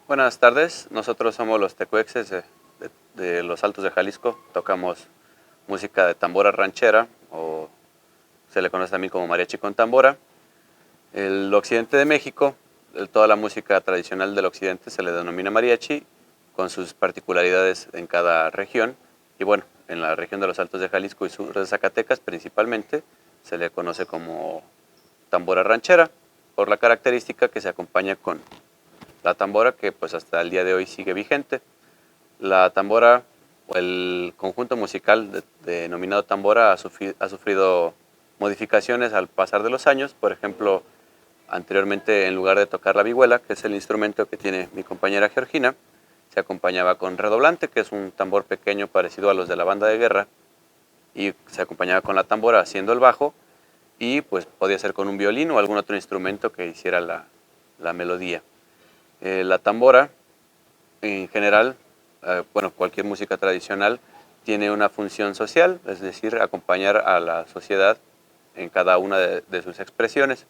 Buenas tardes, nosotros somos los tecuexes de los Altos de Jalisco. Tocamos música de tambora ranchera, o se le conoce también como mariachi con tambora. El occidente de México, toda la música tradicional del occidente se le denomina mariachi, con sus particularidades en cada región. Y bueno, en la región de los Altos de Jalisco y sur de Zacatecas principalmente, se le conoce como tambora ranchera, por la característica que se acompaña con la tambora, que pues hasta el día de hoy sigue vigente. La tambora, o el conjunto musical denominado tambora, ha sufrido modificaciones al pasar de los años. Por ejemplo, anteriormente, en lugar de tocar la vihuela, que es el instrumento que tiene mi compañera Georgina, se acompañaba con redoblante, que es un tambor pequeño parecido a los de la banda de guerra, y se acompañaba con la tambora haciendo el bajo, y pues podía ser con un violín o algún otro instrumento que hiciera la melodía. La tambora, en general, bueno, cualquier música tradicional tiene una función social, es decir, acompañar a la sociedad en cada una de sus expresiones.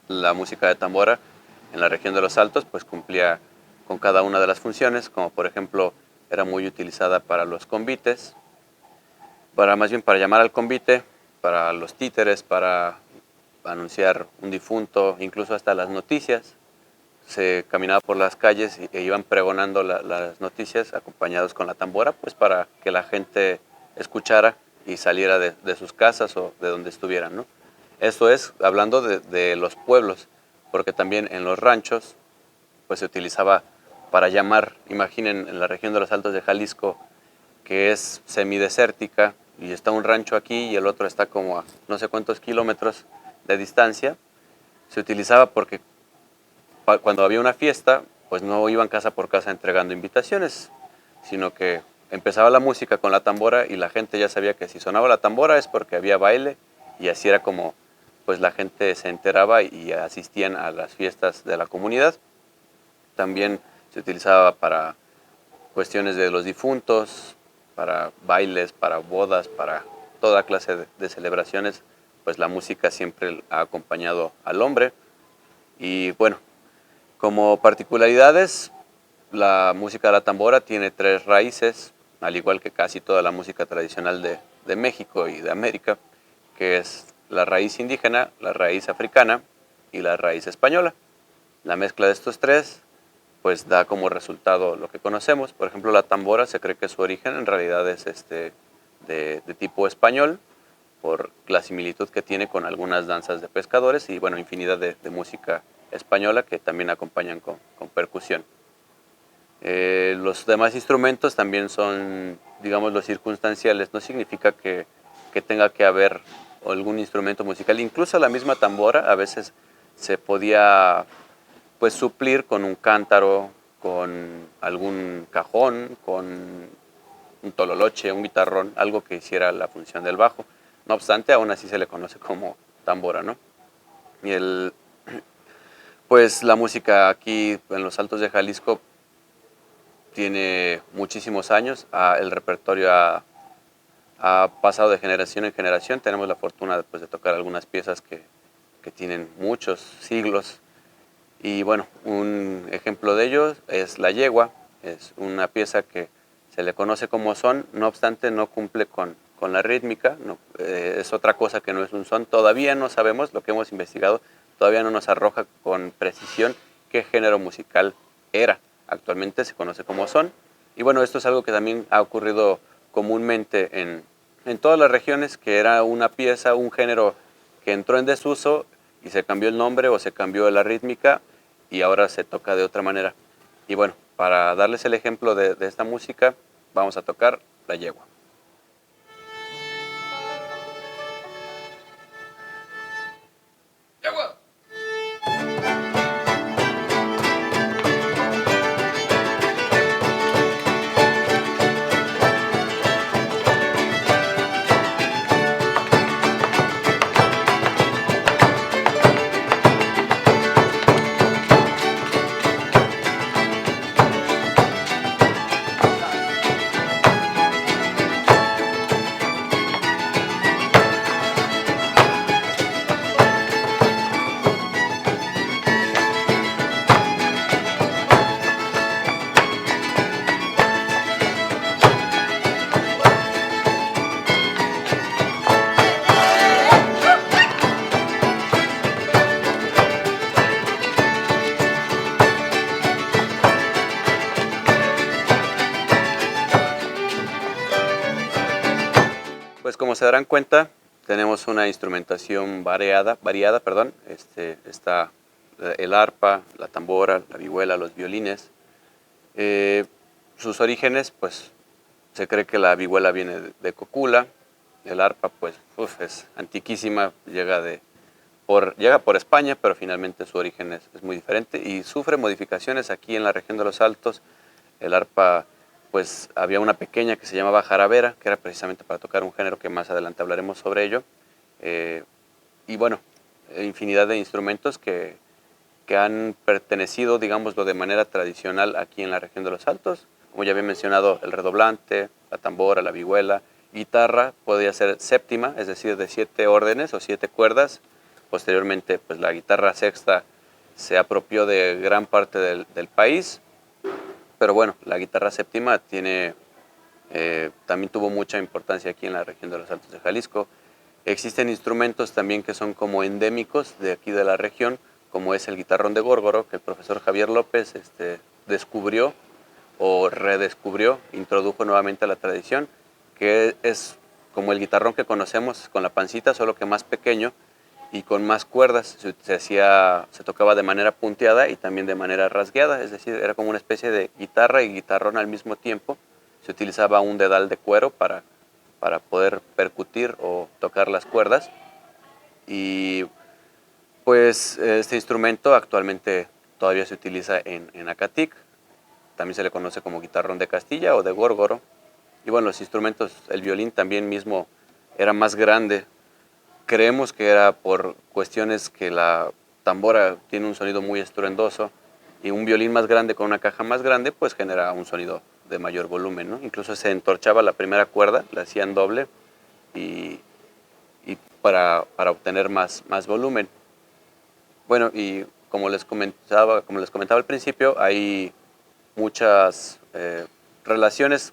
La música de tambora en la región de los Altos pues cumplía con cada una de las funciones, como por ejemplo era muy utilizada para los convites, más bien para llamar al convite, para los títeres, para anunciar un difunto, incluso hasta las noticias. Se caminaba por las calles e iban pregonando las noticias acompañados con la tambora, pues para que la gente escuchara y saliera de sus casas o de donde estuvieran, ¿no? Esto es hablando de los pueblos, porque también en los ranchos pues se utilizaba para llamar. Imaginen en la región de los Altos de Jalisco, que es semidesértica, y está un rancho aquí y el otro está como a no sé cuántos kilómetros de distancia. Se utilizaba porque cuando había una fiesta, pues no iban casa por casa entregando invitaciones, sino que empezaba la música con la tambora y la gente ya sabía que si sonaba la tambora es porque había baile, y así era como pues la gente se enteraba y asistían a las fiestas de la comunidad. También se utilizaba para cuestiones de los difuntos, para bailes, para bodas, para toda clase de celebraciones, pues la música siempre ha acompañado al hombre. Y bueno, como particularidades, la música de la tambora tiene tres raíces, al igual que casi toda la música tradicional de México y de América, que es la raíz indígena, la raíz africana y la raíz española. La mezcla de estos tres pues da como resultado lo que conocemos. Por ejemplo, la tambora se cree que su origen en realidad es de tipo español, por la similitud que tiene con algunas danzas de pescadores y bueno, infinidad de música española que también acompañan con percusión. Los demás instrumentos también son, digamos, los circunstanciales. No significa que tenga que haber algún instrumento musical. Incluso la misma tambora a veces se podía pues suplir con un cántaro, con algún cajón, con un tololoche, un guitarrón, algo que hiciera la función del bajo. No obstante, aún así se le conoce como tambora, ¿no? Y pues la música aquí en los Altos de Jalisco tiene muchísimos años. El repertorio ha pasado de generación en generación. Tenemos la fortuna pues, de tocar algunas piezas que tienen muchos siglos. Y bueno, un ejemplo de ello es La Yegua. Es una pieza que se le conoce como son, no obstante no cumple con la rítmica. No, es otra cosa que no es un son. Todavía no sabemos, lo que hemos investigado, todavía no nos arroja con precisión qué género musical era. Actualmente se conoce como son. Y bueno, esto es algo que también ha ocurrido comúnmente en todas las regiones, que era una pieza, un género que entró en desuso y se cambió el nombre o se cambió la rítmica y ahora se toca de otra manera. Y bueno, para darles el ejemplo de esta música, vamos a tocar La Yegua. Yegua. Pues como se darán cuenta, tenemos una instrumentación variada, perdón. Está el arpa, la tambora, la vihuela, los violines. Eh, Sus orígenes, pues se cree que la vihuela viene de Cocula, el arpa pues es antiquísima, llega por España, pero finalmente su origen es muy diferente y sufre modificaciones aquí en la región de los Altos. El arpa, pues había una pequeña que se llamaba jaravera, que era precisamente para tocar un género que más adelante hablaremos sobre ello. Eh, y bueno, infinidad de instrumentos que han pertenecido, digámoslo, de manera tradicional aquí en la región de los Altos. Como ya había mencionado, el redoblante, la tambora, la vihuela, guitarra podía ser séptima, es decir, de 7 órdenes o 7 cuerdas. Posteriormente, pues la guitarra sexta se apropió de gran parte del país, pero bueno, la guitarra séptima también tuvo mucha importancia aquí en la región de los Altos de Jalisco. Existen instrumentos también que son como endémicos de aquí de la región, como es el guitarrón de górgoro, que el profesor Javier López descubrió o redescubrió, introdujo nuevamente a la tradición, que es como el guitarrón que conocemos con la pancita, solo que más pequeño y con más cuerdas. Se tocaba de manera punteada y también de manera rasgueada, es decir, era como una especie de guitarra y guitarrón al mismo tiempo. Se utilizaba un dedal de cuero para poder percutir o tocar las cuerdas. Y pues este instrumento actualmente todavía se utiliza en Acatic, también se le conoce como guitarrón de Castilla o de górgoro. Y bueno, los instrumentos, el violín también mismo era más grande. Creemos que era por cuestiones que la tambora tiene un sonido muy estruendoso y un violín más grande con una caja más grande pues genera un sonido de mayor volumen, ¿no? Incluso se entorchaba la primera cuerda, la hacían doble y, y para obtener más volumen. Bueno, y como les comentaba al principio, hay muchas relaciones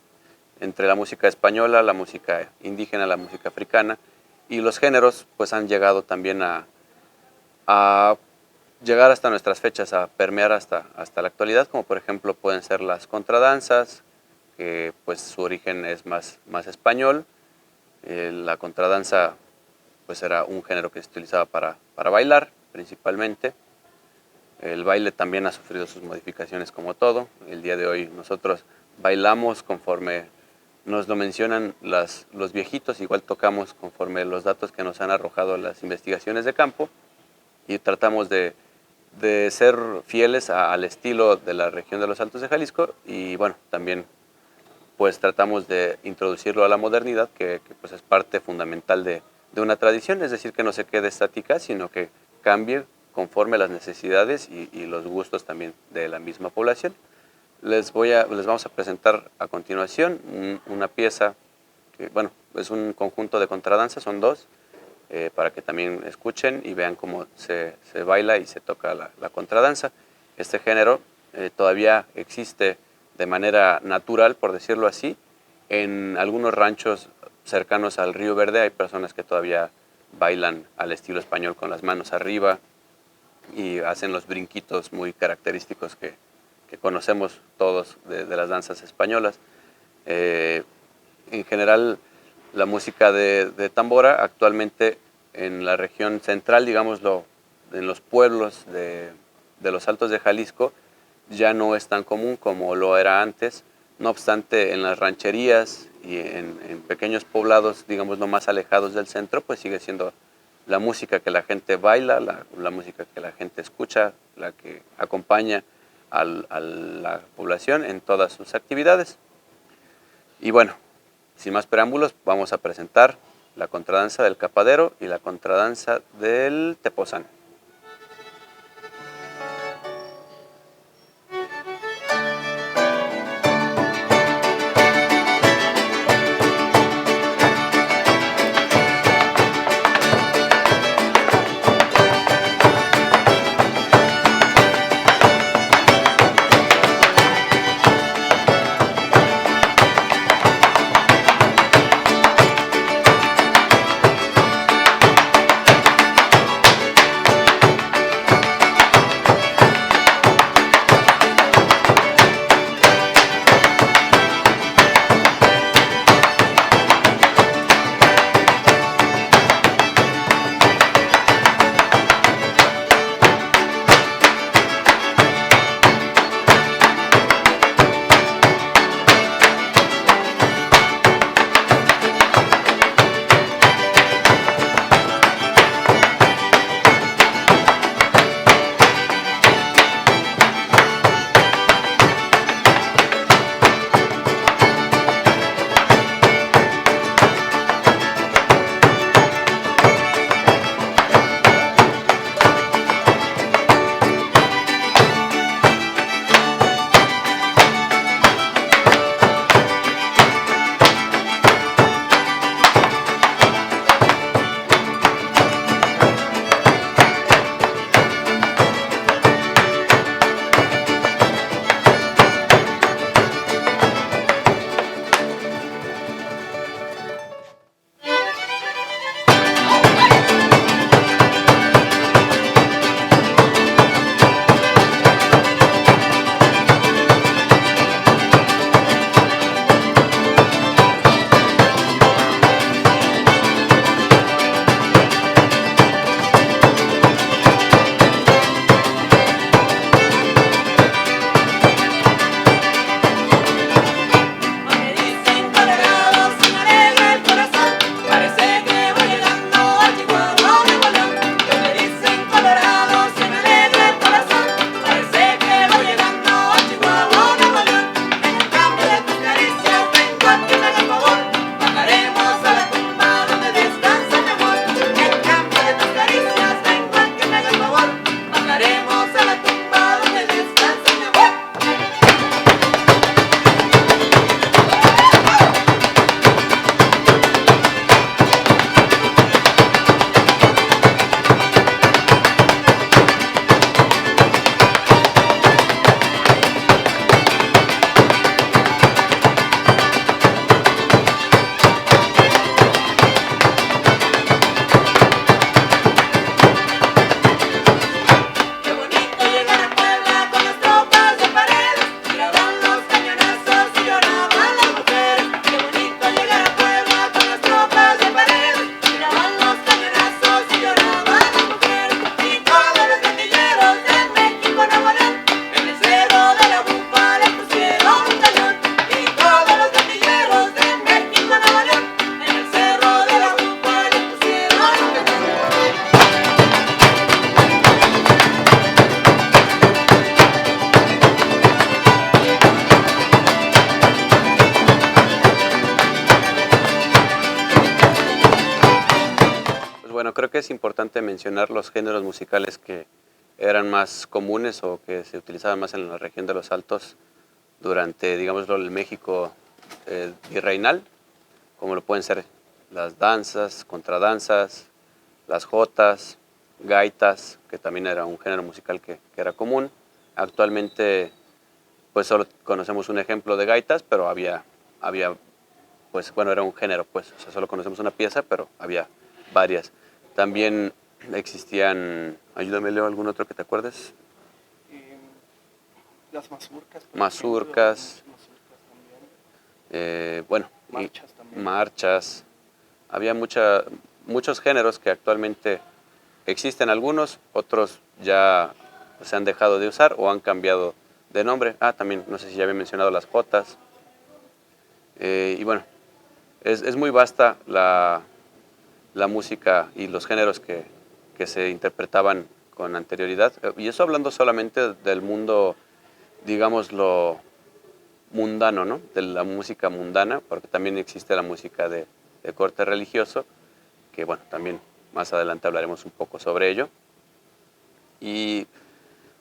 entre la música española, la música indígena, la música africana, y los géneros pues han llegado también a llegar hasta nuestras fechas, a permear hasta la actualidad, como por ejemplo pueden ser las contradanzas, que pues su origen es más español. La contradanza pues era un género que se utilizaba para bailar principalmente. El baile también ha sufrido sus modificaciones como todo. El día de hoy nosotros bailamos conforme nos lo mencionan los viejitos, igual tocamos conforme los datos que nos han arrojado las investigaciones de campo y tratamos de ser fieles al estilo de la región de los Altos de Jalisco y bueno, también pues tratamos de introducirlo a la modernidad, que pues es parte fundamental de una tradición, es decir, que no se quede estática, sino que cambie conforme a las necesidades y los gustos también de la misma población. Les vamos a presentar a continuación una pieza que, bueno, es un conjunto de contradanzas, son dos, para que también escuchen y vean cómo se baila y se toca la contradanza. Este género todavía existe de manera natural, por decirlo así. En algunos ranchos cercanos al Río Verde hay personas que todavía bailan al estilo español con las manos arriba y hacen los brinquitos muy característicos que conocemos todos de las danzas españolas. En general, la música de tambora actualmente en la región central, digámoslo, en los pueblos de los Altos de Jalisco, ya no es tan común como lo era antes. No obstante, en las rancherías y en pequeños poblados, digamos, no más alejados del centro, pues sigue siendo la música que la gente baila, la música que la gente escucha, la que acompaña a la población en todas sus actividades. Y bueno, sin más preámbulos, vamos a presentar la contradanza del capadero y la contradanza del tepozán. que es importante mencionar los géneros musicales que eran más comunes o que se utilizaban más en la región de los Altos durante, digámoslo, el México virreinal, como lo pueden ser las danzas, contradanzas, las jotas, gaitas, que también era un género musical que era común. Actualmente, pues solo conocemos un ejemplo de gaitas, pero había, pues bueno, era un género, pues, o sea, solo conocemos una pieza, pero había varias. También existían, ayúdame Leo, algún otro que te acuerdes. Eh, las mazurcas, por Mazurcas, ejemplo, mazurcas también. Bueno, Marchas también. marchas. Había muchos géneros que actualmente existen algunos, otros ya se han dejado de usar o han cambiado de nombre. También, no sé si ya había mencionado las jotas. Y bueno, es muy vasta la música y los géneros que se interpretaban con anterioridad. Y eso hablando solamente del mundo, digámoslo, mundano, ¿no? De la música mundana, porque también existe la música de corte religioso, que bueno, también más adelante hablaremos un poco sobre ello. Y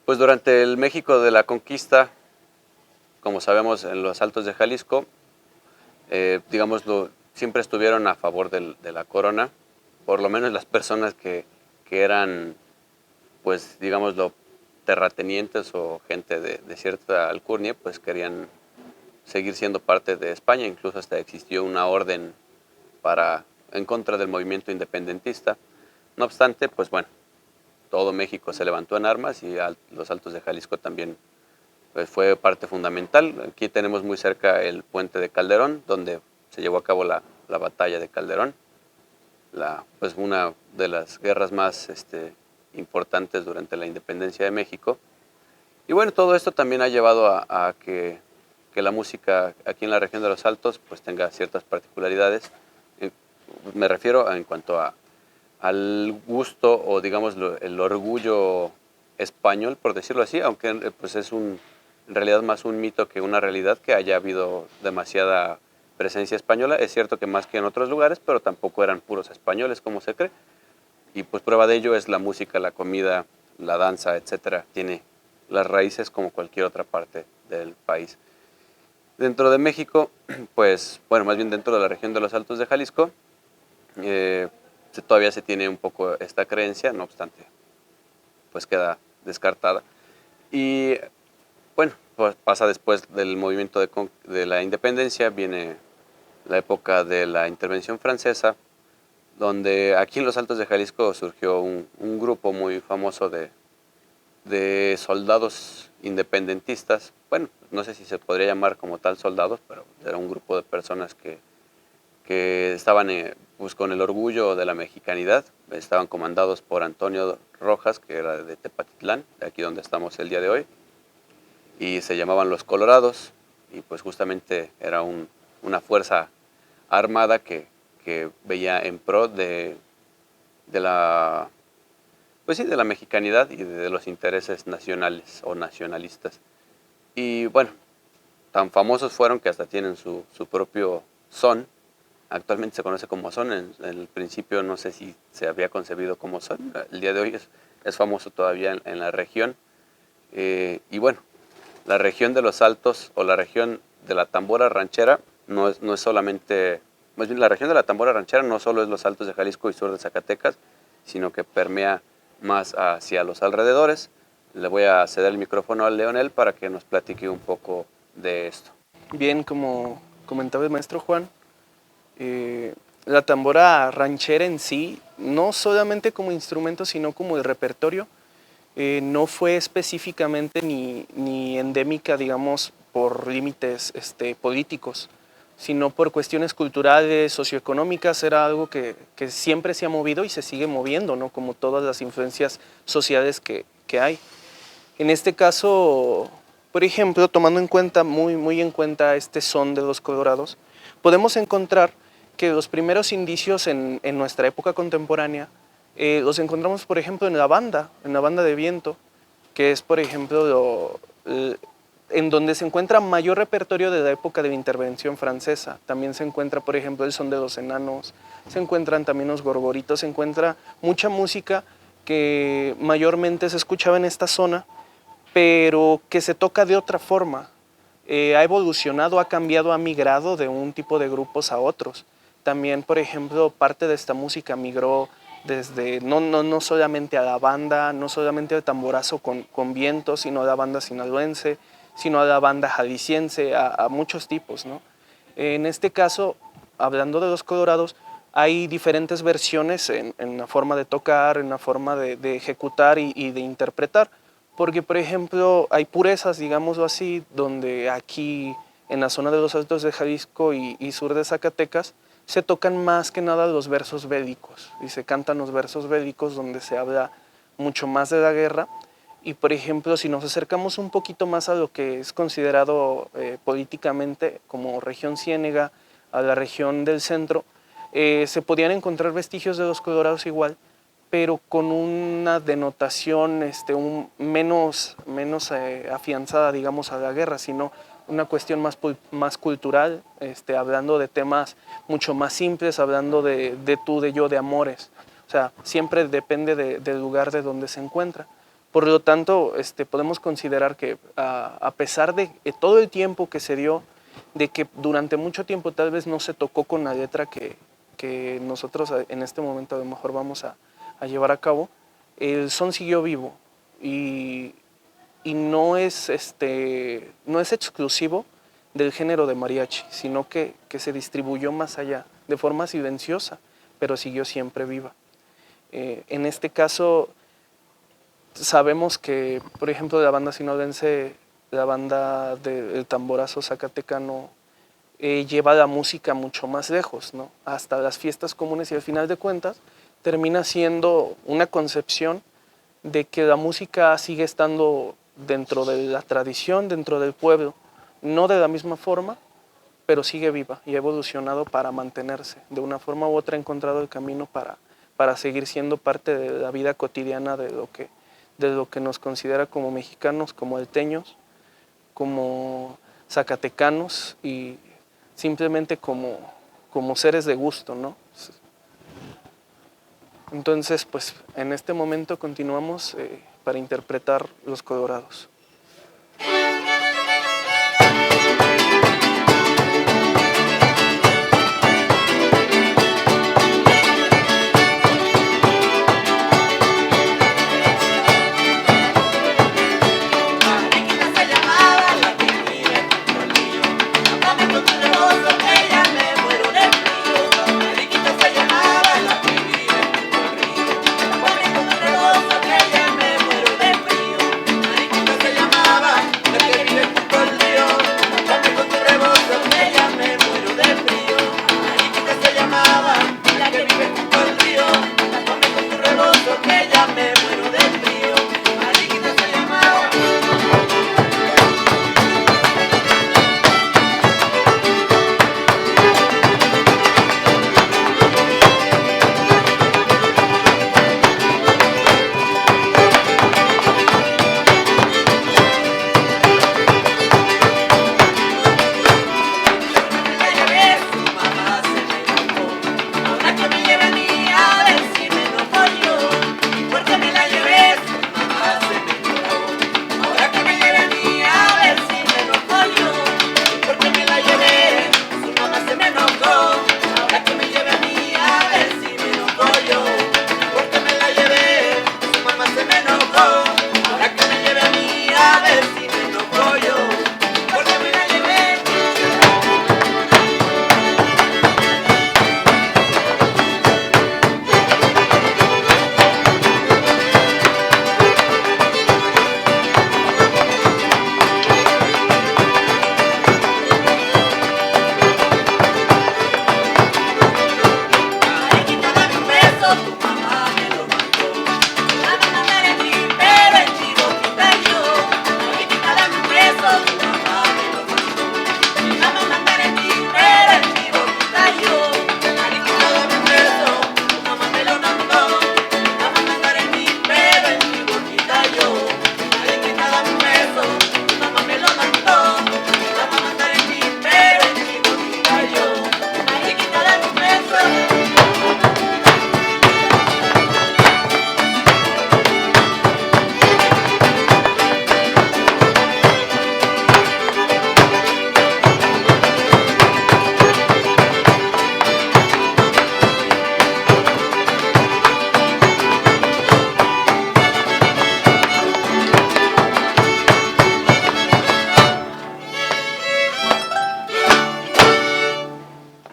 pues durante el México de la conquista, como sabemos, en los Altos de Jalisco, digámoslo, siempre estuvieron a favor de la corona, por lo menos las personas que eran, pues digámoslo, terratenientes o gente de cierta alcurnia, pues querían seguir siendo parte de España, incluso hasta existió una orden en contra del movimiento independentista. No obstante, pues bueno, todo México se levantó en armas y los Altos de Jalisco también pues, fue parte fundamental. Aquí tenemos muy cerca el puente de Calderón, donde se llevó a cabo la batalla de Calderón, pues una de las guerras más importantes durante la independencia de México. Y bueno, todo esto también ha llevado a que la música aquí en la región de los Altos pues tenga ciertas particularidades. Me refiero en cuanto al gusto o digamos el orgullo español, por decirlo así, aunque pues es en realidad más un mito que una realidad que haya habido demasiada presencia española. Es cierto que más que en otros lugares, pero tampoco eran puros españoles como se cree. Y pues prueba de ello es la música, la comida, la danza, etcétera. Tiene las raíces como cualquier otra parte del país. Dentro de México, pues, bueno, más bien dentro de la región de los Altos de Jalisco, todavía se tiene un poco esta creencia, no obstante, pues queda descartada. Y bueno, pues pasa después del movimiento de la independencia, viene la época de la intervención francesa, donde aquí en los Altos de Jalisco surgió un grupo muy famoso de soldados independentistas. Bueno, no sé si se podría llamar como tal soldados, pero era un grupo de personas que estaban pues, con el orgullo de la mexicanidad. Estaban comandados por Antonio Rojas, que era de Tepatitlán, de aquí donde estamos el día de hoy, y se llamaban los Colorados, y pues justamente era una fuerza armada que veía en pro de la, pues sí, de la mexicanidad y de los intereses nacionales o nacionalistas. Y bueno, tan famosos fueron que hasta tienen su propio son. Actualmente se conoce como son, en el principio no sé si se había concebido como son, el día de hoy es famoso todavía en la región. Y bueno, la región de los Altos o la región de la tambora ranchera no es solamente, más bien la región de la tambora ranchera no solo es los Altos de Jalisco y sur de Zacatecas, sino que permea más hacia los alrededores. Le voy a ceder el micrófono a Leonel para que nos platique un poco de esto. Bien, como comentaba el maestro Juan, la tambora ranchera en sí, no solamente como instrumento, sino como el repertorio, no fue específicamente ni endémica, digamos, por límites políticos, sino por cuestiones culturales, socioeconómicas. Era algo que siempre se ha movido y se sigue moviendo, ¿no? Como todas las influencias sociales que hay. En este caso, por ejemplo, tomando en cuenta, muy en cuenta este son de los Colorados, podemos encontrar que los primeros indicios en nuestra época contemporánea los encontramos, por ejemplo, en la banda de viento, que es, por ejemplo, en donde se encuentra mayor repertorio de la época de la intervención francesa. También se encuentra, por ejemplo, el son de los enanos, se encuentran también los gorgoritos, se encuentra mucha música que mayormente se escuchaba en esta zona, pero que se toca de otra forma. Ha evolucionado, ha cambiado, ha migrado de un tipo de grupos a otros. También, por ejemplo, parte de esta música migró desde no solamente a la banda, no solamente al tamborazo con viento, sino a la banda sinaloense, sino a la banda jalisciense, a muchos tipos, ¿no? En este caso, hablando de los colorados, hay diferentes versiones en la forma de tocar, en la forma de ejecutar y de interpretar, porque por ejemplo hay purezas, digámoslo así, donde aquí en la zona de los Altos de Jalisco y sur de Zacatecas se tocan más que nada los versos bélicos y se cantan los versos bélicos donde se habla mucho más de la guerra. Y por ejemplo, si nos acercamos un poquito más a lo que es considerado políticamente como región ciénega, a la región del centro, se podían encontrar vestigios de los colorados igual, pero con una denotación menos afianzada, digamos, a la guerra, sino una cuestión más cultural, hablando de temas mucho más simples, hablando de tú, de yo, de amores. O sea, siempre depende del lugar de donde se encuentra. Por lo tanto, podemos considerar que a pesar de todo el tiempo que se dio, de que durante mucho tiempo tal vez no se tocó con la letra que nosotros en este momento a lo mejor vamos a llevar a cabo, el son siguió vivo y no es exclusivo del género de mariachi, sino que se distribuyó más allá, de forma silenciosa, pero siguió siempre viva. En este caso, sabemos que, por ejemplo, la banda sinaloense, la banda del tamborazo zacatecano, lleva la música mucho más lejos, ¿no? Hasta las fiestas comunes, y al final de cuentas termina siendo una concepción de que la música sigue estando dentro de la tradición, dentro del pueblo, no de la misma forma, pero sigue viva y ha evolucionado para mantenerse. De una forma u otra ha encontrado el camino para seguir siendo parte de la vida cotidiana de lo que nos considera como mexicanos, como alteños, como zacatecanos y simplemente como seres de gusto, ¿no? Entonces, pues en este momento continuamos para interpretar Los Colorados. Mariquita se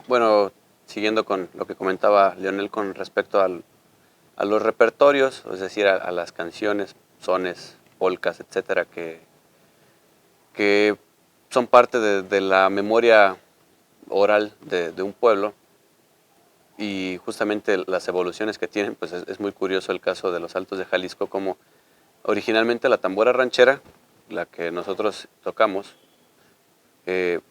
bueno, siguiendo con lo que comentaba Leonel con respecto a los repertorios, es decir, a las canciones, sones, polcas, etcétera, que son parte de la memoria oral de un pueblo, y justamente las evoluciones que tienen, pues es muy curioso el caso de los Altos de Jalisco, como originalmente la tambora ranchera, la que nosotros tocamos, eh,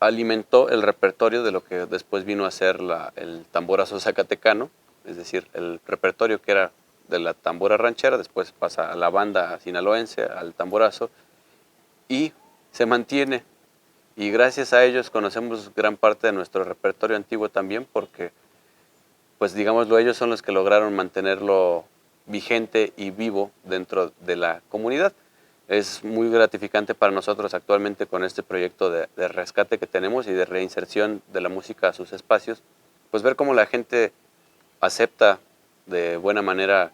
alimentó el repertorio de lo que después vino a ser el tamborazo zacatecano, es decir, el repertorio que era de la tambora ranchera, después pasa a la banda sinaloense, al tamborazo, y se mantiene. Y gracias a ellos conocemos gran parte de nuestro repertorio antiguo también, porque, pues digámoslo, ellos son los que lograron mantenerlo vigente y vivo dentro de la comunidad. Es muy gratificante para nosotros actualmente con este proyecto de rescate que tenemos y de reinserción de la música a sus espacios, pues ver cómo la gente acepta de buena manera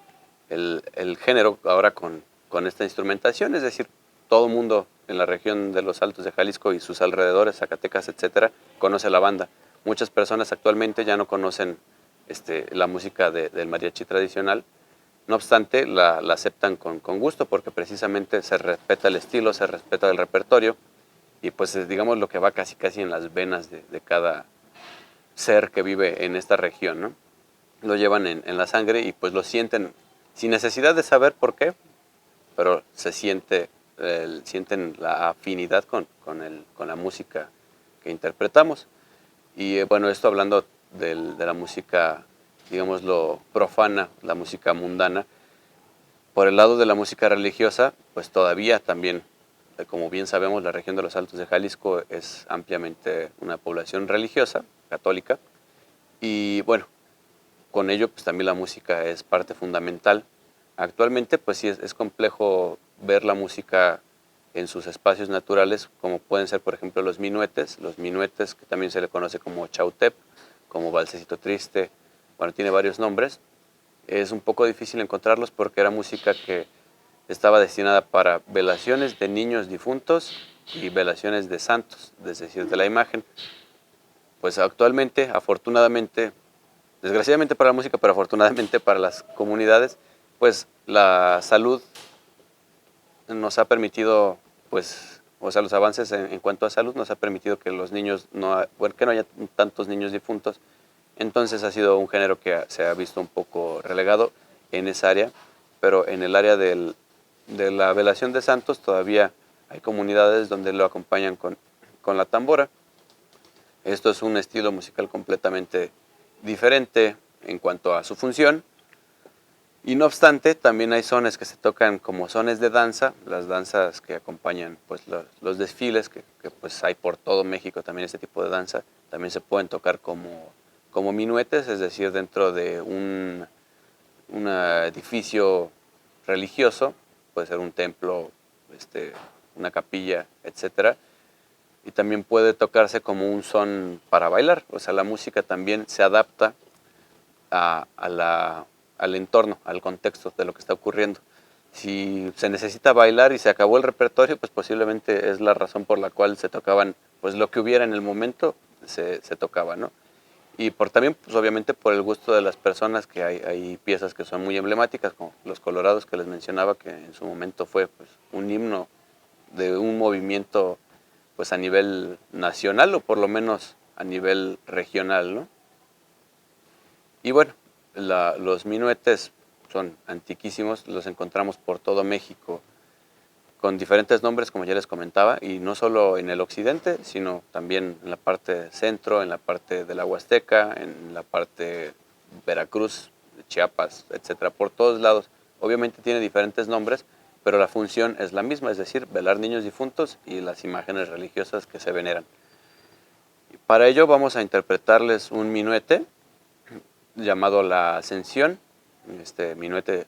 el género ahora con esta instrumentación, es decir, todo el mundo en la región de los Altos de Jalisco y sus alrededores, Zacatecas, etcétera, conoce la banda. Muchas personas actualmente ya no conocen la música del mariachi tradicional. No obstante, la aceptan con gusto, porque precisamente se respeta el estilo, se respeta el repertorio, y pues es, digamos, lo que va casi casi en las venas de cada ser que vive en esta región, ¿no? Lo llevan en la sangre y pues lo sienten sin necesidad de saber por qué, pero se sienten la afinidad con la música que interpretamos. Y bueno, esto hablando de la música, digámoslo, profana, la música mundana. Por el lado de la música religiosa, pues todavía también, como bien sabemos, la región de los Altos de Jalisco es ampliamente una población religiosa, católica, y bueno, con ello pues también la música es parte fundamental. Actualmente pues sí es complejo ver la música en sus espacios naturales, como pueden ser por ejemplo los minuetes que también se le conoce como chautep, como valsecito triste, bueno, tiene varios nombres. Es un poco difícil encontrarlos porque era música que estaba destinada para velaciones de niños difuntos y velaciones de santos, es decir, de la imagen. Pues actualmente, afortunadamente, desgraciadamente para la música, pero afortunadamente para las comunidades, pues la salud nos ha permitido, pues, o sea, los avances en cuanto a salud nos ha permitido que los niños, bueno, que no haya tantos niños difuntos. Entonces ha sido un género que se ha visto un poco relegado en esa área, pero en el área de la velación de santos todavía hay comunidades donde lo acompañan con la tambora. Esto es un estilo musical completamente diferente en cuanto a su función, y no obstante también hay sones que se tocan como sones de danza, las danzas que acompañan pues los desfiles que pues hay por todo México, también este tipo de danza también se pueden tocar como minuetes, es decir, dentro de un edificio religioso, puede ser un templo, una capilla, etcétera, y también puede tocarse como un son para bailar, o sea, la música también se adapta al entorno, al contexto de lo que está ocurriendo. Si se necesita bailar y se acabó el repertorio, pues posiblemente es la razón por la cual se tocaban, pues lo que hubiera en el momento se tocaba, ¿no? Y también, pues obviamente por el gusto de las personas, que hay piezas que son muy emblemáticas, como Los Colorados que les mencionaba, que en su momento fue pues un himno de un movimiento pues a nivel nacional o por lo menos a nivel regional, ¿no? Y bueno, los minuetes son antiquísimos, los encontramos por todo México con diferentes nombres, como ya les comentaba, y no solo en el occidente, sino también en la parte centro, en la parte de la Huasteca, en la parte Veracruz, Chiapas, etcétera, por todos lados. Obviamente tiene diferentes nombres, pero la función es la misma, es decir, velar niños difuntos y las imágenes religiosas que se veneran. Para ello vamos a interpretarles un minuete llamado La Ascensión. Este minuete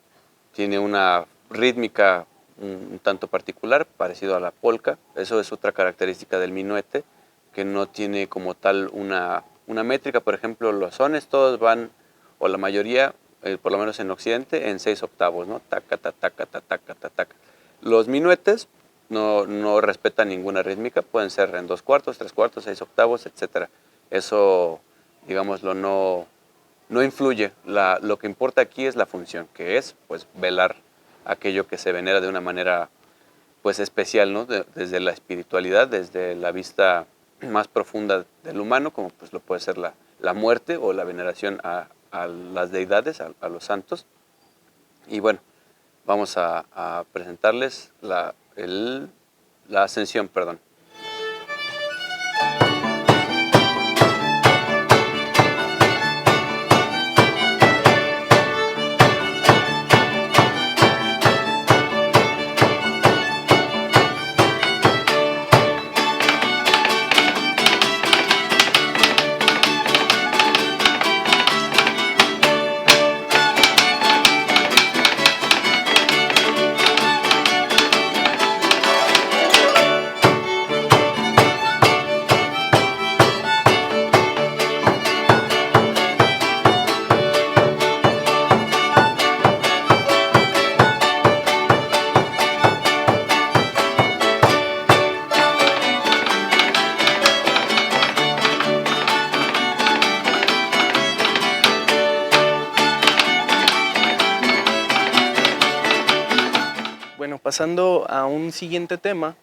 tiene una rítmica un tanto particular, parecido a la polca. Eso es otra característica del minuete, que no tiene como tal una métrica. Por ejemplo, los sones todos van, o la mayoría, por lo menos en Occidente, en 6 octavos, ¿no? Taca, ta, taca, ta, taca, ta, taca. Los minuetes no respetan ninguna rítmica, pueden ser en 2 cuartos, 3 cuartos, 6 octavos, etcétera. Eso digámoslo, no influye. Lo que importa aquí es la función, que es pues velar aquello que se venera de una manera pues especial, ¿no? Desde la espiritualidad, desde la vista más profunda del humano, como pues lo puede ser la muerte o la veneración a las deidades, a los santos. Y bueno, vamos a presentarles la ascensión, perdón. Bueno, pasando a un siguiente tema,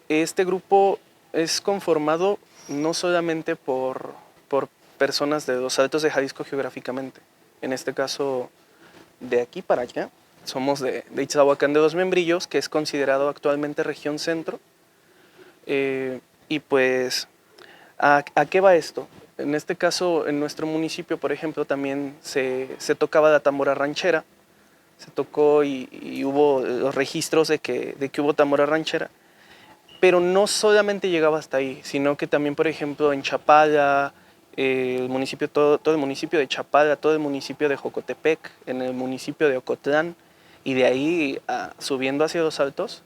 este grupo es conformado no solamente por personas de los Altos de Jalisco geográficamente, en este caso de aquí para allá, somos de Ixtlahuacán de los Membrillos, que es considerado actualmente región centro, y pues, ¿a qué va esto? En este caso, en nuestro municipio, por ejemplo, también se tocaba la tambora ranchera, se tocó y hubo los registros de que hubo tambora ranchera, pero no solamente llegaba hasta ahí, sino que también, por ejemplo, en Chapala, el municipio, todo el municipio de Chapala, todo el municipio de Jocotepec, en el municipio de Ocotlán, y de ahí subiendo hacia los altos,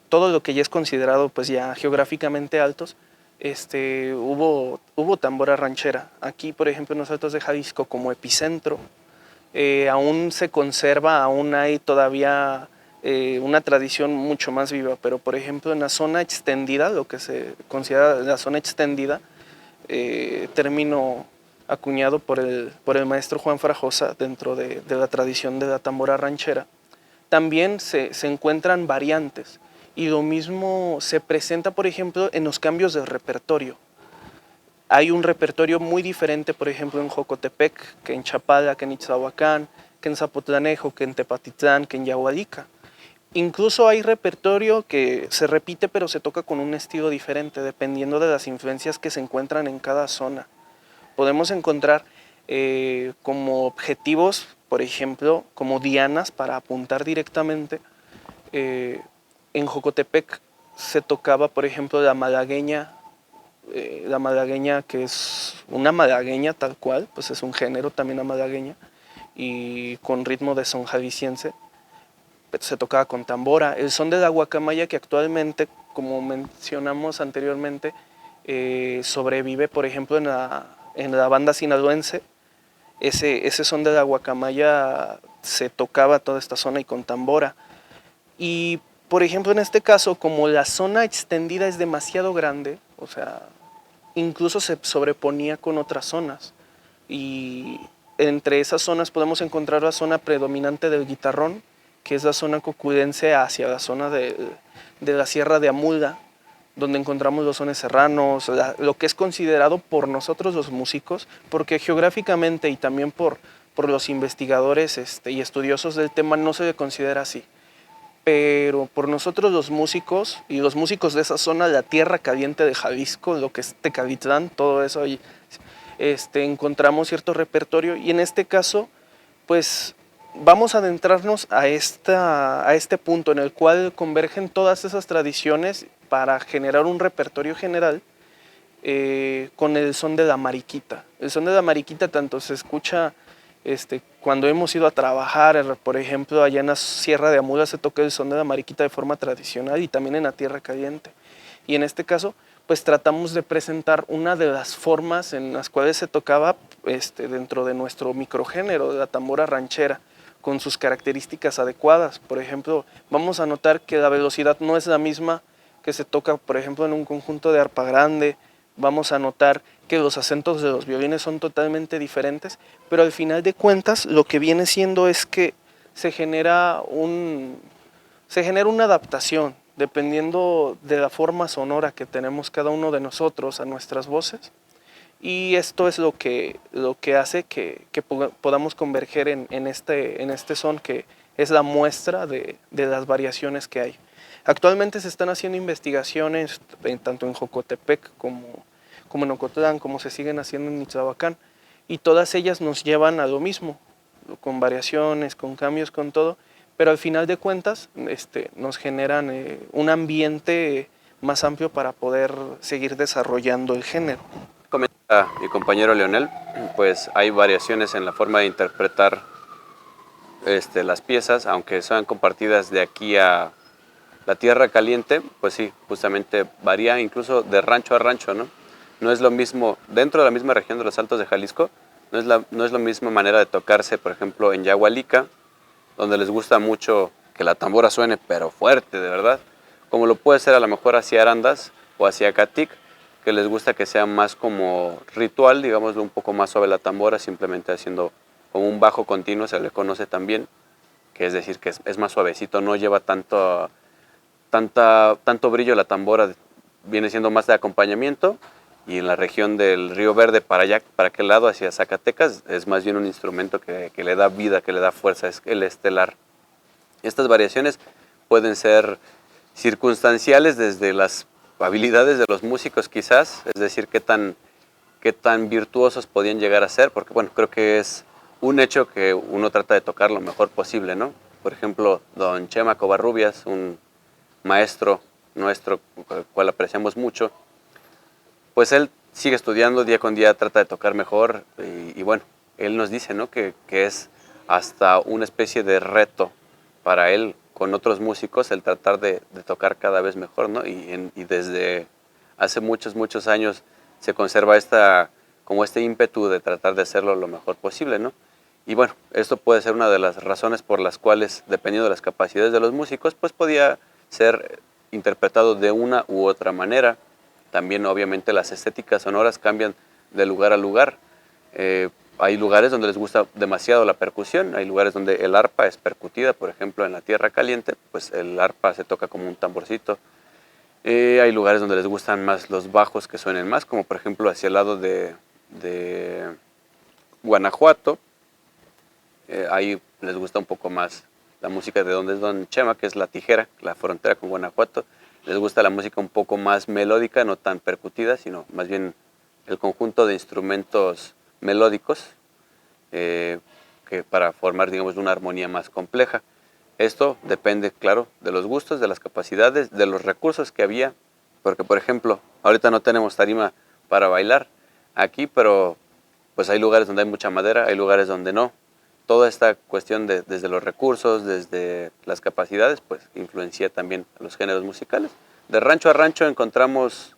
todo lo que ya es considerado pues ya geográficamente altos, hubo tambora ranchera. Aquí, por ejemplo, en los Altos de Jalisco, como epicentro, aún se conserva, aún hay todavía una tradición mucho más viva, pero por ejemplo en la zona extendida, lo que se considera la zona extendida, término acuñado por el maestro Juan Frajosa dentro de la tradición de la tambora ranchera, también se encuentran variantes y lo mismo se presenta, por ejemplo, en los cambios del repertorio. Hay un repertorio muy diferente, por ejemplo, en Jocotepec, que en Chapala, que en Ixtlahuacán, que en Zapotlanejo, que en Tepatitlán, que en Yahualica. Incluso hay repertorio que se repite, pero se toca con un estilo diferente, dependiendo de las influencias que se encuentran en cada zona. Podemos encontrar como objetivos, por ejemplo, como dianas para apuntar directamente. En Jocotepec se tocaba, por ejemplo, la malagueña, que es una malagueña tal cual, pues es un género también la malagueña, y con ritmo de son jalisciense, se tocaba con tambora. El son de la guacamaya, que actualmente, como mencionamos anteriormente, sobrevive, por ejemplo, en la banda sinaloense. Ese son de la guacamaya se tocaba toda esta zona y con tambora. Y, por ejemplo, en este caso, como la zona extendida es demasiado grande, o sea, incluso se sobreponía con otras zonas. Y entre esas zonas podemos encontrar la zona predominante del guitarrón, que es la zona coculense hacia la zona de la Sierra de Amulda, donde encontramos los sones serranos, lo que es considerado por nosotros los músicos, porque geográficamente y también por los investigadores y estudiosos del tema no se le considera así. Pero por nosotros los músicos y los músicos de esa zona, la tierra caliente de Jalisco, lo que es Tecalitlán, todo eso ahí, encontramos cierto repertorio, y en este caso, pues vamos a adentrarnos a este punto en el cual convergen todas esas tradiciones para generar un repertorio general con el son de la mariquita. El son de la mariquita tanto se escucha cuando hemos ido a trabajar, por ejemplo, allá en la Sierra de Amula se toca el son de la mariquita de forma tradicional, y también en la tierra caliente. Y en este caso, pues tratamos de presentar una de las formas en las cuales se tocaba dentro de nuestro microgénero de la tambora ranchera, con sus características adecuadas. Por ejemplo, vamos a notar que la velocidad no es la misma que se toca, por ejemplo, en un conjunto de arpa grande. Vamos a notar que los acentos de los violines son totalmente diferentes, pero al final de cuentas lo que viene siendo es que se genera una adaptación dependiendo de la forma sonora que tenemos cada uno de nosotros a nuestras voces, y esto es lo que hace que podamos converger en este son que es la muestra de las variaciones que hay. Actualmente se están haciendo investigaciones tanto en Jocotepec como en Ocotlán, como se siguen haciendo en Michoacán, y todas ellas nos llevan a lo mismo, con variaciones, con cambios, con todo, pero al final de cuentas nos generan un ambiente más amplio para poder seguir desarrollando el género. Comenta mi compañero Leonel, pues hay variaciones en la forma de interpretar las piezas, aunque sean compartidas de aquí a la Tierra Caliente, pues sí, justamente varía incluso de rancho a rancho, ¿no? No es lo mismo, dentro de la misma región de los Altos de Jalisco, no es la misma manera de tocarse, por ejemplo, en Yahualica, donde les gusta mucho que la tambora suene, pero fuerte, de verdad, como lo puede ser a lo mejor hacia Arandas o hacia Catic, que les gusta que sea más como ritual, digamos, un poco más suave la tambora, simplemente haciendo como un bajo continuo, se le conoce también, que es decir, que es más suavecito, no lleva tanto brillo la tambora, viene siendo más de acompañamiento, y en la región del Río Verde para allá, para aquel lado, hacia Zacatecas, es más bien un instrumento que le da vida, que le da fuerza, es el estelar. Estas variaciones pueden ser circunstanciales desde las habilidades de los músicos quizás, es decir, qué tan virtuosos podían llegar a ser, porque bueno, creo que es un hecho que uno trata de tocar lo mejor posible, ¿no? Por ejemplo, don Chema Covarrubias, un maestro nuestro, al cual apreciamos mucho, pues él sigue estudiando día con día, trata de tocar mejor y bueno, él nos dice, ¿no? que es hasta una especie de reto para él con otros músicos el tratar de tocar cada vez mejor, ¿no? Y desde hace muchos años se conserva como este ímpetu de tratar de hacerlo lo mejor posible, ¿no? Y bueno, esto puede ser una de las razones por las cuales, dependiendo de las capacidades de los músicos, pues podía ser interpretado de una u otra manera. También obviamente las estéticas sonoras cambian de lugar a lugar. Hay lugares donde les gusta demasiado la percusión, hay lugares donde el arpa es percutida, por ejemplo en la Tierra Caliente, pues el arpa se toca como un tamborcito. Hay lugares donde les gustan más los bajos que suenen más, como por ejemplo hacia el lado de Guanajuato. Ahí les gusta un poco más la música de donde es don Chema, que es la Tijera, la frontera con Guanajuato. Les gusta la música un poco más melódica, no tan percutida, sino más bien el conjunto de instrumentos melódicos que para formar, digamos, una armonía más compleja. Esto depende, claro, de los gustos, de las capacidades, de los recursos que había, porque, por ejemplo, ahorita no tenemos tarima para bailar aquí, pero pues hay lugares donde hay mucha madera, hay lugares donde no. Toda esta cuestión desde los recursos, desde las capacidades, pues influencia también a los géneros musicales. De rancho a rancho encontramos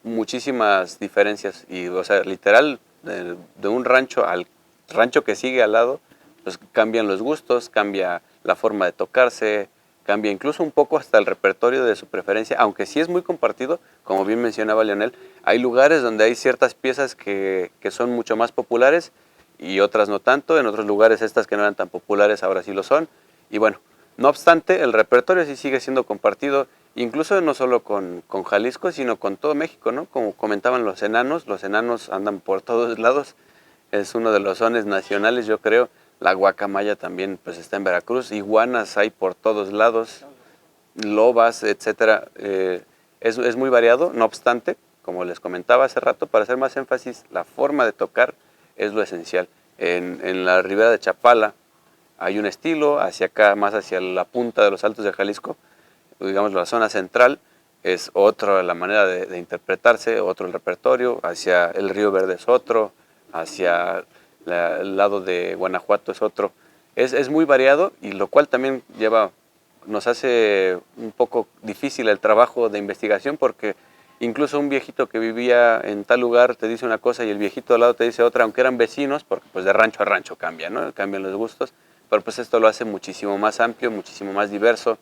muchísimas diferencias y, o sea, literal, de un rancho al rancho que sigue al lado, pues cambian los gustos, cambia la forma de tocarse, cambia incluso un poco hasta el repertorio de su preferencia, aunque sí es muy compartido, como bien mencionaba Leonel, hay lugares donde hay ciertas piezas que son mucho más populares y otras no tanto, en otros lugares estas que no eran tan populares ahora sí lo son, y bueno, no obstante, el repertorio sí sigue siendo compartido, incluso no solo con Jalisco, sino con todo México, ¿no? Como comentaban los enanos andan por todos lados, es uno de los sones nacionales, yo creo. La guacamaya también pues está en Veracruz, iguanas hay por todos lados, lobas, etcétera. Es muy variado, no obstante, como les comentaba hace rato, para hacer más énfasis, la forma de tocar es lo esencial. En la ribera de Chapala hay un estilo, hacia acá, más hacia la punta de los Altos de Jalisco, digamos la zona central, es otra la manera de interpretarse, otro el repertorio, hacia el Río Verde es otro, hacia el lado de Guanajuato es otro. Es muy variado y lo cual también nos hace un poco difícil el trabajo de investigación porque incluso un viejito que vivía en tal lugar te dice una cosa y el viejito al lado te dice otra, aunque eran vecinos, porque pues de rancho a rancho cambia, ¿no? Cambian los gustos, pero pues esto lo hace muchísimo más amplio, muchísimo más diverso,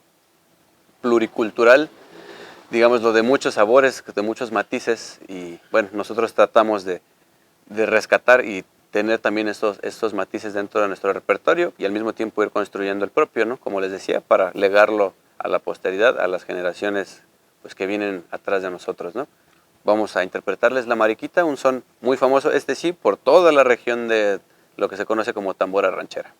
pluricultural digámoslo, de muchos sabores, de muchos matices, y bueno, nosotros tratamos de rescatar y tener también estos matices dentro de nuestro repertorio y al mismo tiempo ir construyendo el propio, ¿no? Como les decía, para legarlo a la posteridad, a las generaciones pues, que vienen atrás de nosotros, ¿no? Vamos a interpretarles La Mariquita, un son muy famoso, este sí, por toda la región de lo que se conoce como tambora ranchera.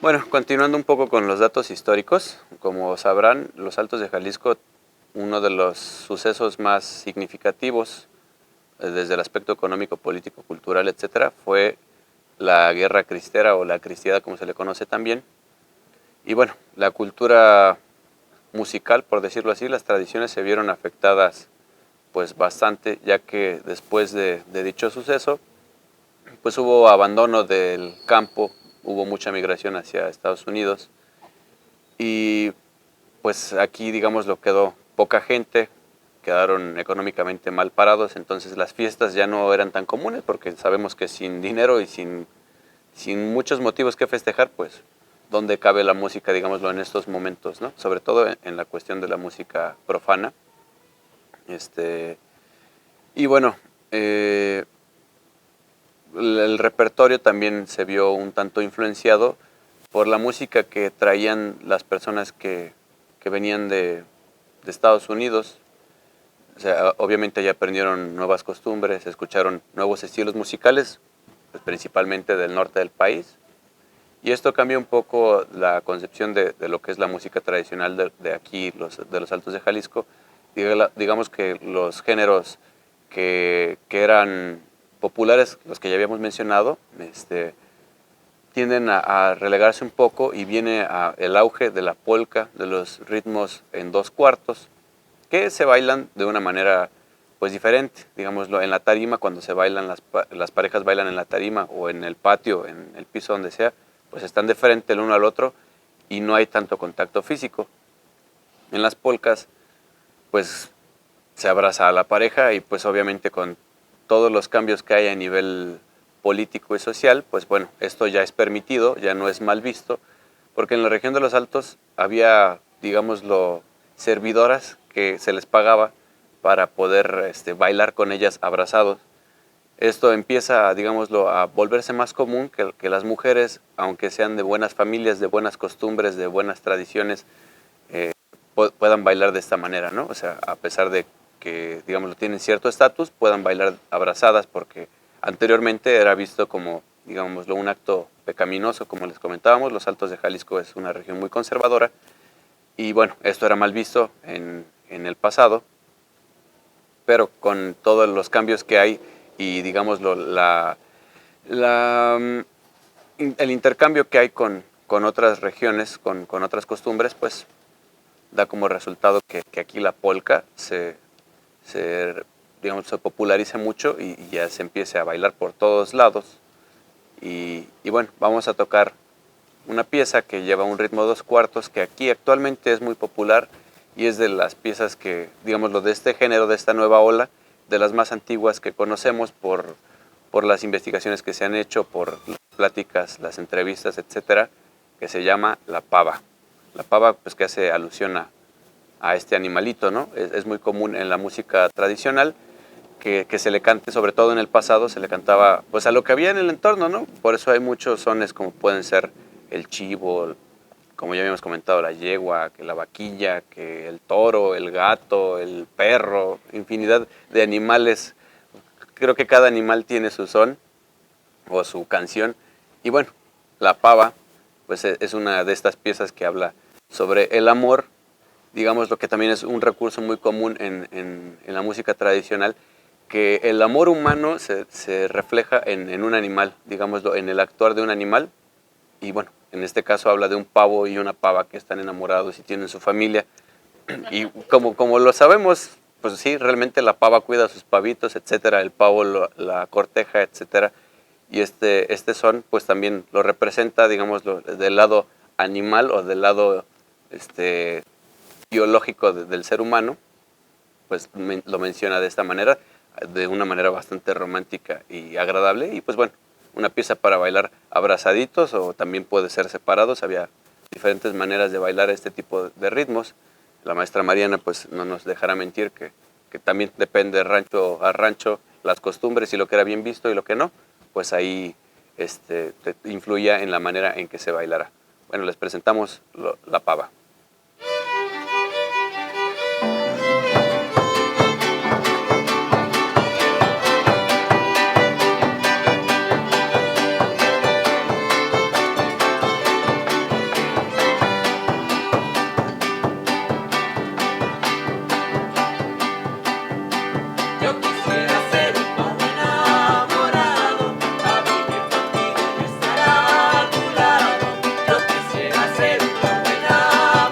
Bueno, continuando un poco con los datos históricos, como sabrán, los Altos de Jalisco, uno de los sucesos más significativos desde el aspecto económico, político, cultural, etcétera, fue la Guerra Cristera o la Cristiada, como se le conoce también. Y bueno, la cultura musical, por decirlo así, las tradiciones se vieron afectadas pues bastante, ya que después de dicho suceso, pues hubo abandono del campo, hubo mucha migración hacia Estados Unidos y pues aquí digamos lo quedó poca gente, quedaron económicamente mal parados, entonces las fiestas ya no eran tan comunes porque sabemos que sin dinero y sin muchos motivos que festejar, pues dónde cabe la música, digámoslo, en estos momentos, ¿no? Sobre todo en la cuestión de la música profana. Y bueno, el repertorio también se vio un tanto influenciado por la música que traían las personas que venían de Estados Unidos. O sea, obviamente ya aprendieron nuevas costumbres, escucharon nuevos estilos musicales, pues principalmente del norte del país. Y esto cambia un poco la concepción de lo que es la música tradicional de aquí, de los Altos de Jalisco. Digamos que los géneros que eran populares, los que ya habíamos mencionado, tienden a relegarse un poco y viene el auge de la polka, de los ritmos en dos cuartos, que se bailan de una manera pues diferente, digámoslo, en la tarima, cuando se bailan, las parejas bailan en la tarima o en el patio, en el piso, donde sea, pues están de frente el uno al otro y no hay tanto contacto físico. En las polcas, pues se abraza a la pareja y pues obviamente con todos los cambios que hay a nivel político y social, pues bueno, esto ya es permitido, ya no es mal visto, porque en la región de los Altos había, digámoslo, servidoras que se les pagaba para poder bailar con ellas abrazados. Esto empieza, digámoslo, a volverse más común que las mujeres, aunque sean de buenas familias, de buenas costumbres, de buenas tradiciones, puedan bailar de esta manera, ¿no? O sea, a pesar de que, digámoslo, tienen cierto estatus, puedan bailar abrazadas, porque anteriormente era visto como, digámoslo, un acto pecaminoso, como les comentábamos. Los Altos de Jalisco es una región muy conservadora, y bueno, esto era mal visto en el pasado, pero con todos los cambios que hay y, digámoslo, el intercambio que hay con otras regiones, con otras costumbres, pues da como resultado que aquí la polka digamos, se populariza mucho y ya se empiece a bailar por todos lados. Y bueno, vamos a tocar una pieza que lleva un ritmo 2/4, que aquí actualmente es muy popular y es de las piezas que, digámoslo, de este género, de esta nueva ola, de las más antiguas que conocemos por las investigaciones que se han hecho, por las pláticas, las entrevistas, etcétera, que se llama la pava. La pava, pues, que hace alusión a este animalito, ¿no? Es muy común en la música tradicional que se le cante, sobre todo en el pasado, se le cantaba pues a lo que había en el entorno, ¿no? Por eso hay muchos sones como pueden ser el chivo, como ya habíamos comentado, la yegua, que la vaquilla, que el toro, el gato, el perro, infinidad de animales. Creo que cada animal tiene su son o su canción. Y bueno, la pava pues es una de estas piezas que habla sobre el amor, digamos, lo que también es un recurso muy común en la música tradicional, que el amor humano se refleja en un animal, digámoslo, en el actuar de un animal. Y bueno, en este caso habla de un pavo y una pava que están enamorados y tienen su familia. Y como lo sabemos, pues sí, realmente la pava cuida a sus pavitos, etcétera, el pavo la corteja, etcétera. Y este son, pues también lo representa, digámoslo, del lado animal o del lado biológico del ser humano, pues lo menciona de esta manera, de una manera bastante romántica y agradable. Y pues bueno, una pieza para bailar abrazaditos o también puede ser separados. Había diferentes maneras de bailar este tipo de ritmos. La maestra Mariana pues no nos dejará mentir que también depende de rancho a rancho las costumbres y lo que era bien visto y lo que no, pues ahí influía en la manera en que se bailara. Bueno, les presentamos la pava. Yo quisiera ser un pavo enamorado, a vivir contigo y estar a tu lado. Yo quisiera ser un pavo enamorado.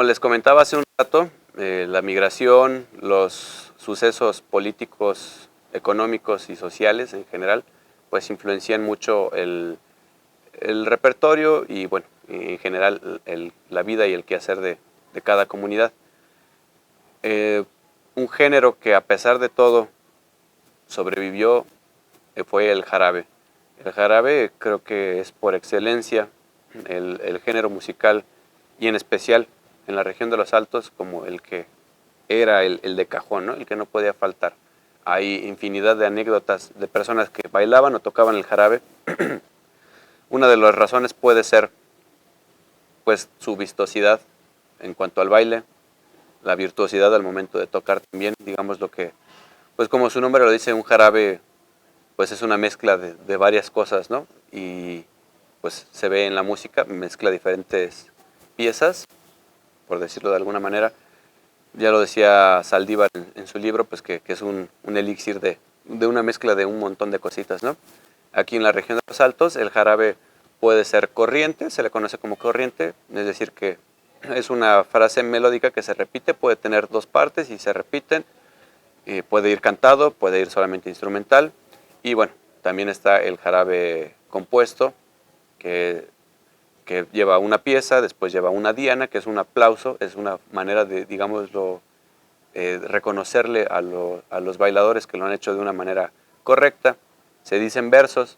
como les comentaba hace un rato, la migración, los sucesos políticos, económicos y sociales en general, pues influencian mucho el repertorio y, bueno, en general la vida y el quehacer de cada comunidad. Un género que a pesar de todo sobrevivió fue el jarabe. El jarabe creo que es por excelencia el género musical y en especial en la región de los Altos como el que era el de cajón, ¿no? El que no podía faltar. Hay infinidad de anécdotas de personas que bailaban o tocaban el jarabe. Una de las razones puede ser pues su vistosidad en cuanto al baile, la virtuosidad al momento de tocar también, digamos lo que, pues como su nombre lo dice, un jarabe pues es una mezcla de varias cosas, ¿no? Y pues se ve en la música, mezcla diferentes piezas, por decirlo de alguna manera. Ya lo decía Saldívar en su libro, pues que es un elixir de una mezcla de un montón de cositas, ¿no? Aquí en la región de los Altos, el jarabe puede ser corriente, se le conoce como corriente, es decir que es una frase melódica que se repite, puede tener dos partes y se repiten, puede ir cantado, puede ir solamente instrumental, y bueno, también está el jarabe compuesto, que lleva una pieza, después lleva una diana, que es un aplauso, es una manera de, digámoslo, reconocerle a los bailadores que lo han hecho de una manera correcta. Se dicen versos,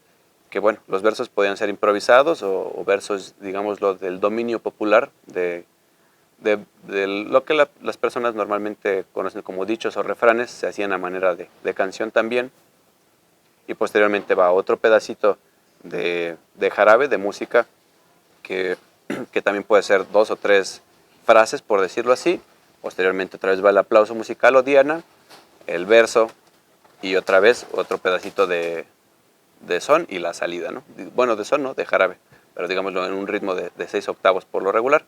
que bueno, los versos podían ser improvisados o versos, digámoslo, del dominio popular, de lo que las personas normalmente conocen como dichos o refranes, se hacían a manera de canción también. Y posteriormente va otro pedacito de jarabe, de música, que también puede ser dos o tres frases, por decirlo así. Posteriormente otra vez va el aplauso musical o diana, el verso y otra vez otro pedacito de son y la salida, ¿no? Bueno, de son, ¿no? De jarabe, pero digámoslo en un ritmo de 6 octavos por lo regular.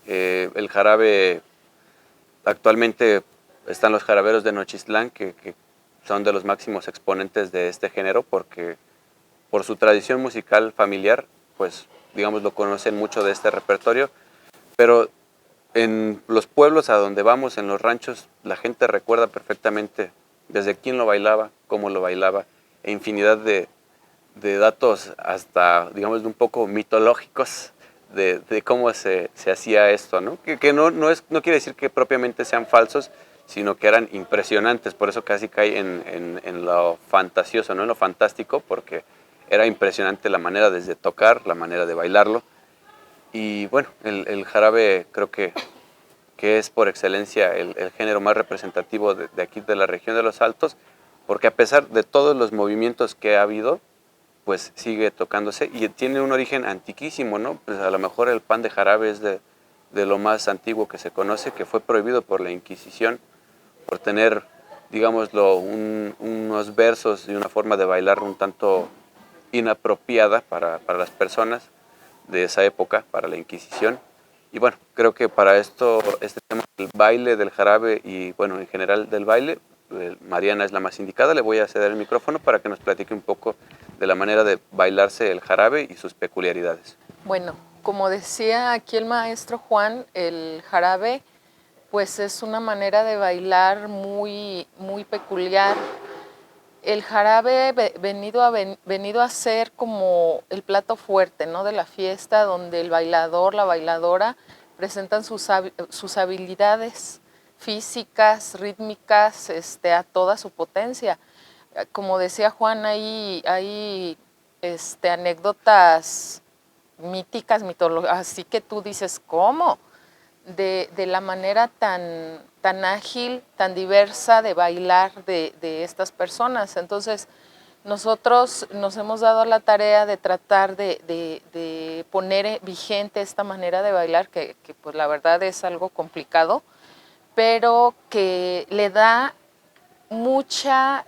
El jarabe, actualmente están los jaraberos de Nochistlán, que son de los máximos exponentes de este género, porque por su tradición musical familiar, pues digamos lo conocen mucho de este repertorio, pero en los pueblos a donde vamos, en los ranchos, la gente recuerda perfectamente desde quién lo bailaba, cómo lo bailaba, e infinidad de datos hasta, digamos, un poco mitológicos de cómo se hacía esto, ¿no? Que no quiere decir que propiamente sean falsos, sino que eran impresionantes, por eso casi cae en lo fantasioso, ¿no? En lo fantástico, porque era impresionante la manera desde tocar, la manera de bailarlo. Y bueno, el jarabe creo que es por excelencia el género más representativo de aquí de la región de los Altos, porque a pesar de todos los movimientos que ha habido, pues sigue tocándose y tiene un origen antiquísimo, ¿no? Pues a lo mejor el pan de jarabe es de lo más antiguo que se conoce, que fue prohibido por la Inquisición, por tener, digámoslo, unos versos y una forma de bailar un tanto inapropiada para las personas de esa época, para la Inquisición. Y bueno, creo que para esto, este tema del baile, del jarabe y bueno, en general del baile, Mariana es la más indicada. Le voy a ceder el micrófono para que nos platique un poco de la manera de bailarse el jarabe y sus peculiaridades. Bueno, como decía aquí el maestro Juan, el jarabe pues es una manera de bailar muy, muy peculiar. El jarabe venido a ser como el plato fuerte, ¿no? De la fiesta, donde el bailador, la bailadora presentan sus habilidades físicas, rítmicas, a toda su potencia. Como decía Juan, hay anécdotas míticas, mitológicas, así que tú dices, ¿cómo? De la manera tan ágil, tan diversa de bailar de estas personas. Entonces, nosotros nos hemos dado a la tarea de tratar de poner vigente esta manera de bailar, que pues la verdad es algo complicado, pero que le da mucha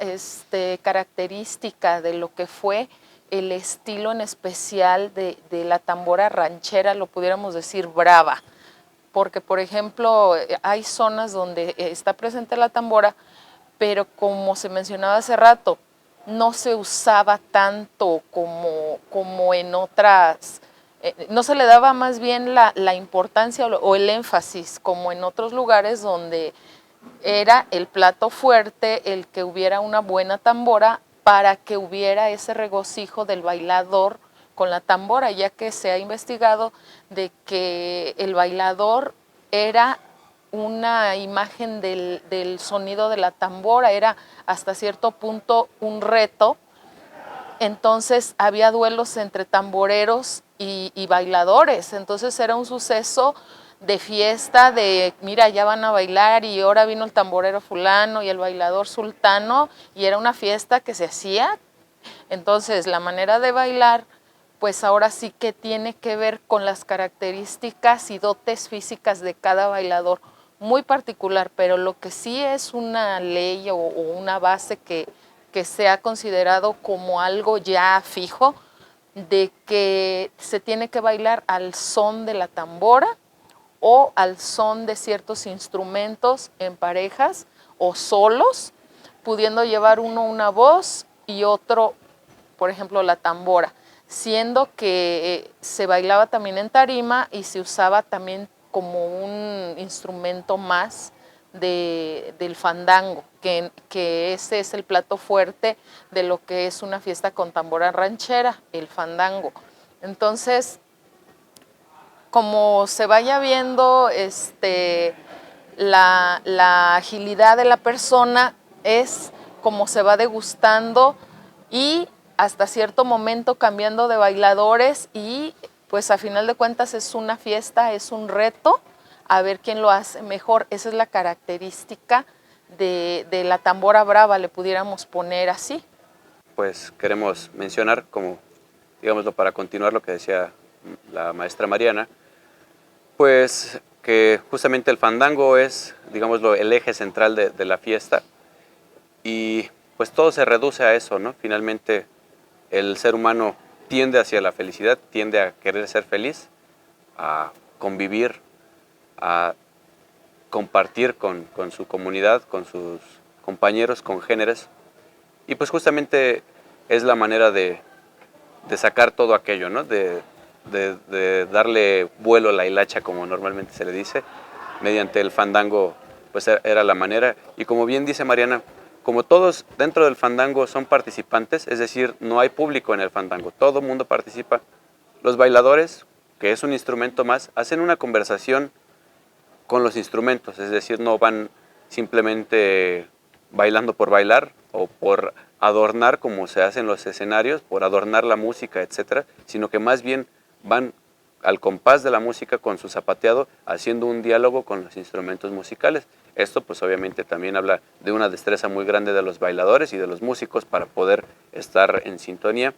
característica de lo que fue el estilo en especial de la tambora ranchera, lo pudiéramos decir brava, porque por ejemplo hay zonas donde está presente la tambora, pero como se mencionaba hace rato, no se usaba tanto como en no se le daba más bien la importancia o el énfasis, como en otros lugares donde era el plato fuerte, el que hubiera una buena tambora para que hubiera ese regocijo del bailador con la tambora, ya que se ha investigado de que el bailador era una imagen del sonido de la tambora, era hasta cierto punto un reto. Entonces había duelos entre tamboreros y bailadores, entonces era un suceso de fiesta, de mira, ya van a bailar y ahora vino el tamborero fulano y el bailador sultano, y era una fiesta que se hacía. Entonces la manera de bailar, pues ahora sí que tiene que ver con las características y dotes físicas de cada bailador, muy particular, pero lo que sí es una ley o una base que se ha considerado como algo ya fijo, de que se tiene que bailar al son de la tambora o al son de ciertos instrumentos en parejas o solos, pudiendo llevar uno una voz y otro, por ejemplo, la tambora, siendo que se bailaba también en tarima y se usaba también como un instrumento más del fandango, que ese es el plato fuerte de lo que es una fiesta con tambora ranchera, el fandango. Entonces, como se vaya viendo la agilidad de la persona, es como se va degustando y hasta cierto momento cambiando de bailadores, y pues a final de cuentas es una fiesta, es un reto a ver quién lo hace mejor. Esa es la característica de la tambora brava, le pudiéramos poner así. Pues queremos mencionar, como digámoslo, para continuar lo que decía la maestra Mariana, pues que justamente el fandango es, digámoslo, el eje central de la fiesta, y pues todo se reduce a eso, ¿no? Finalmente el ser humano tiende hacia la felicidad, tiende a querer ser feliz, a convivir, a compartir con su comunidad, con sus compañeros, congéneres, y pues justamente es la manera de sacar todo aquello, ¿no? De darle vuelo a la hilacha, como normalmente se le dice, mediante el fandango, pues era la manera. Y como bien dice Mariana, como todos dentro del fandango son participantes, es decir, no hay público en el fandango, todo el mundo participa, los bailadores, que es un instrumento más, hacen una conversación con los instrumentos, es decir, no van simplemente bailando por bailar o por adornar como se hace en los escenarios, por adornar la música, etcétera, sino que más bien van al compás de la música con su zapateado, haciendo un diálogo con los instrumentos musicales. Esto pues obviamente también habla de una destreza muy grande de los bailadores y de los músicos para poder estar en sintonía.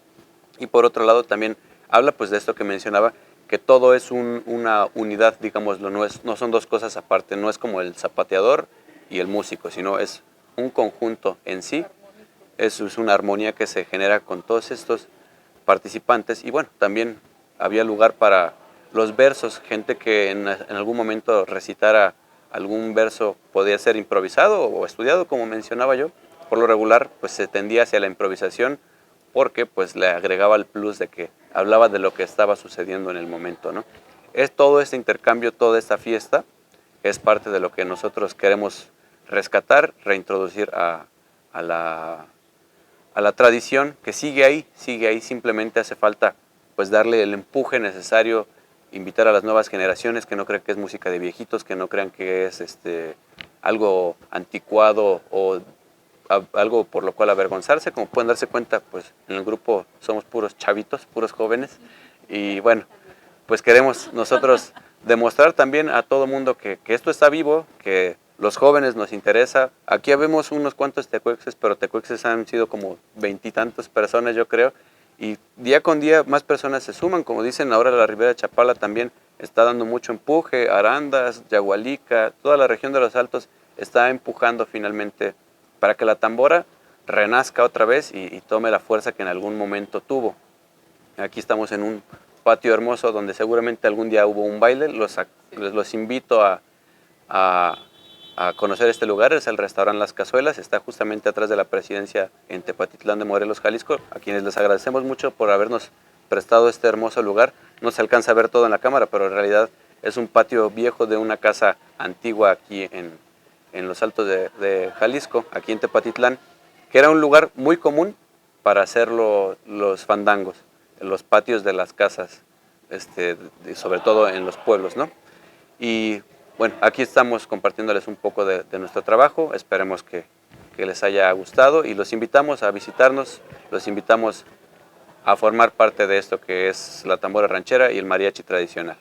Y por otro lado también habla pues de esto que mencionaba, que todo es una unidad, digámoslo, no son dos cosas aparte, no es como el zapateador y el músico, sino es un conjunto en sí. Eso es una armonía que se genera con todos estos participantes. Y bueno, también había lugar para los versos, gente que en algún momento recitara algún verso, podía ser improvisado o estudiado, como mencionaba yo. Por lo regular, pues se tendía hacia la improvisación, porque pues le agregaba el plus de que hablaba de lo que estaba sucediendo en el momento, ¿no? Es todo este intercambio, toda esta fiesta, es parte de lo que nosotros queremos rescatar, reintroducir a la tradición que sigue ahí, simplemente hace falta pues darle el empuje necesario, invitar a las nuevas generaciones que no crean que es música de viejitos, que no crean que es algo anticuado o algo por lo cual avergonzarse. Como pueden darse cuenta, pues en el grupo somos puros chavitos, puros jóvenes, y bueno, pues queremos nosotros demostrar también a todo mundo que esto está vivo, que los jóvenes nos interesa. Aquí vemos unos cuantos tecuexes, pero tecuexes han sido como 20 y tantas personas, yo creo, y día con día más personas se suman. Como dicen, ahora la Ribera de Chapala también está dando mucho empuje, Arandas, Yagualica, toda la región de los Altos está empujando finalmente para que la tambora renazca otra vez y tome la fuerza que en algún momento tuvo. Aquí estamos en un patio hermoso donde seguramente algún día hubo un baile. Los invito a conocer este lugar. Es el restaurante Las Cazuelas, está justamente atrás de la Presidencia en Tepatitlán de Morelos, Jalisco, a quienes les agradecemos mucho por habernos prestado este hermoso lugar. No se alcanza a ver todo en la cámara, pero en realidad es un patio viejo de una casa antigua aquí en los Altos de Jalisco, aquí en Tepatitlán, que era un lugar muy común para hacer los fandangos, en los patios de las casas, sobre todo en los pueblos, ¿no? Y bueno, aquí estamos compartiéndoles un poco de nuestro trabajo, esperemos que les haya gustado y los invitamos a visitarnos, los invitamos a formar parte de esto que es la tambora ranchera y el mariachi tradicional.